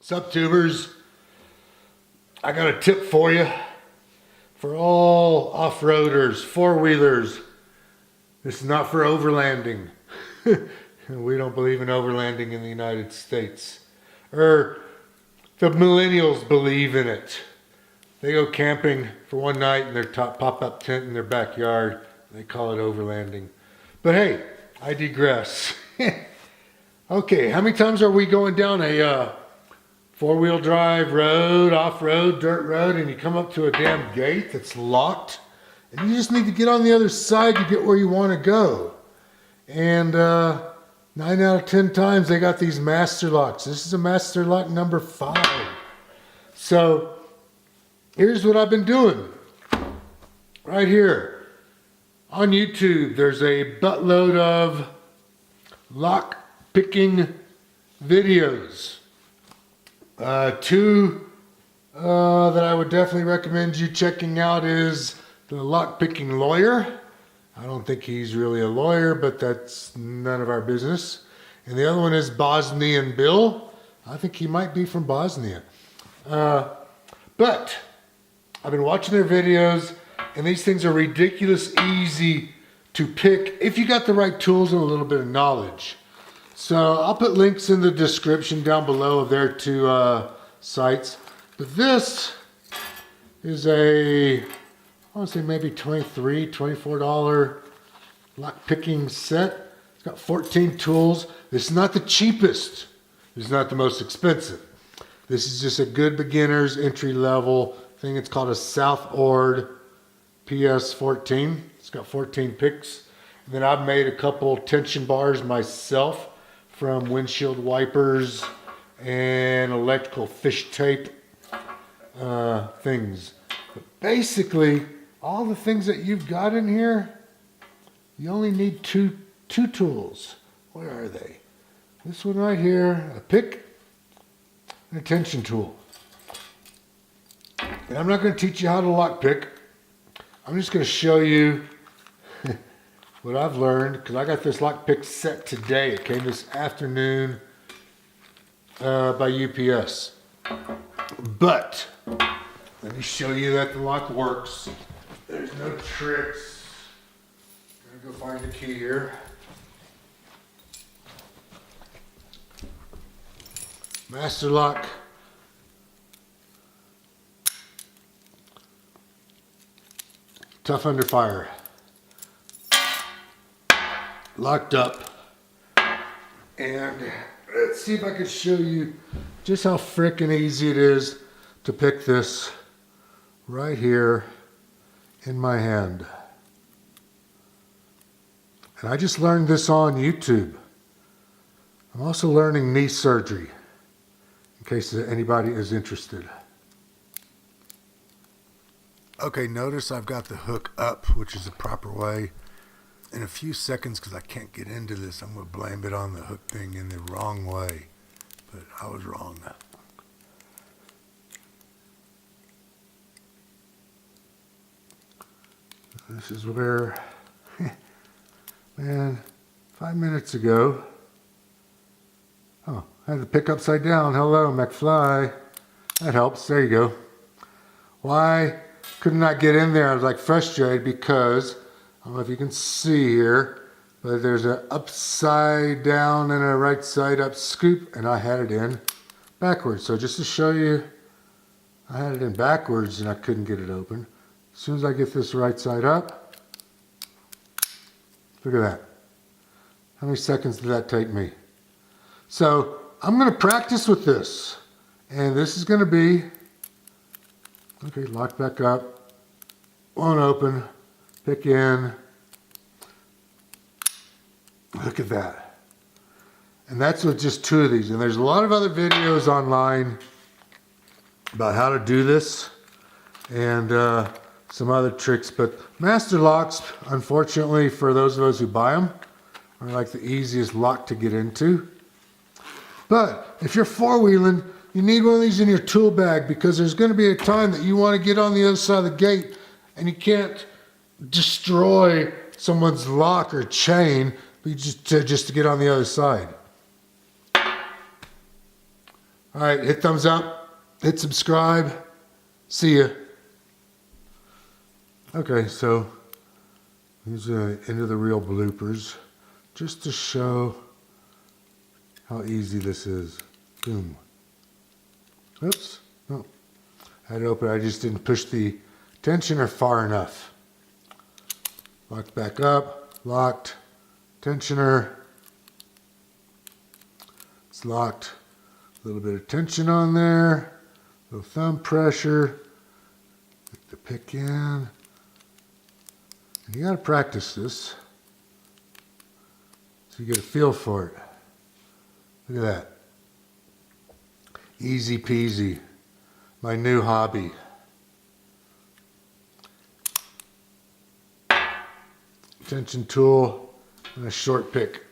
Sup tubers, I got a tip for you. For all off-roaders, four-wheelers, this is not for overlanding. We don't believe in overlanding in the United States. Or the millennials believe in it. They go camping for one night in their pop-up tent in their backyard. They call it overlanding. But hey, I digress. Okay, how many times are we going down a four-wheel drive road, off-road, dirt road, and you come up to a damn gate that's locked, and you just need to get on the other side to get where you want to go. And 9 out of 10 times they got these master locks. This is a master lock number 5. So here's what I've been doing. Right here on YouTube, there's a buttload of lock picking videos. Two that I would definitely recommend you checking out is the Lockpicking Lawyer. I don't think he's really a lawyer, but that's none of our business. And the other one is Bosnian Bliil. I think he might be from Bosnia. But I've been watching their videos, and these things are ridiculous easy to pick if you got the right tools and a little bit of knowledge. So I'll put links in the description down below of their two sites. But this is a, I want to say maybe $23, $24 lock picking set. It's got 14 tools. This is not the cheapest. This is not the most expensive. This is just a good beginner's entry level thing. It's called a Southord PS-14. It's got 14 picks. And then I've made a couple tension bars myself from windshield wipers and electrical fish tape things. But basically, all the things that you've got in here, you only need two tools. Where are they? This one right here, a pick, and a tension tool. And I'm not going to teach you how to lock pick. I'm just going to show you what I've learned, because I got this lock pick set today. It came this afternoon by UPS. But let me show you that the lock works. There's no tricks. I'm gonna go find the key here. Master lock. Tough under fire. Locked up. And let's see if I can show you just how frickin' easy it is to pick this right here in my hand. And I just learned this on YouTube. I'm also learning knee surgery, in case anybody is interested. Okay, notice I've got the hook up, which is the proper way. In a few seconds, because I can't get into this, I'm going to blame it on the hook thing in the wrong way. But I was wrong. This is where, man, 5 minutes ago, oh, I had to pick upside down. Hello, McFly. That helps. There you go. Why couldn't I get in there? I was like frustrated because, I don't know if you can see here, but there's an upside down and a right side up scoop, and I had it in backwards. So just to show you, I had it in backwards and I couldn't get it open. As soon as I get this right side up, look at that. How many seconds did that take me? So I'm going to practice with this. And this is going to be, okay, lock back up, won't open, pick in. Look at that. And that's with just 2 of these. And there's a lot of other videos online about how to do this and some other tricks. But master locks, unfortunately, for those of us who buy them, are like the easiest lock to get into. But if you're four-wheeling, you need one of these in your tool bag, because there's going to be a time that you want to get on the other side of the gate and you can't destroy someone's lock or chain just to get on the other side. All right, hit thumbs up, hit subscribe. See ya. Okay, so here's the end of the real bloopers, just to show how easy this is. Boom. Oops. Oh, I had it open. I just didn't push the tensioner far enough. Locked back up. Locked. Tensioner. It's locked. A little bit of tension on there. A little thumb pressure. Get the pick in. And you got to practice this so you get a feel for it. Look at that. Easy peasy. My new hobby. Tension tool and a short pick.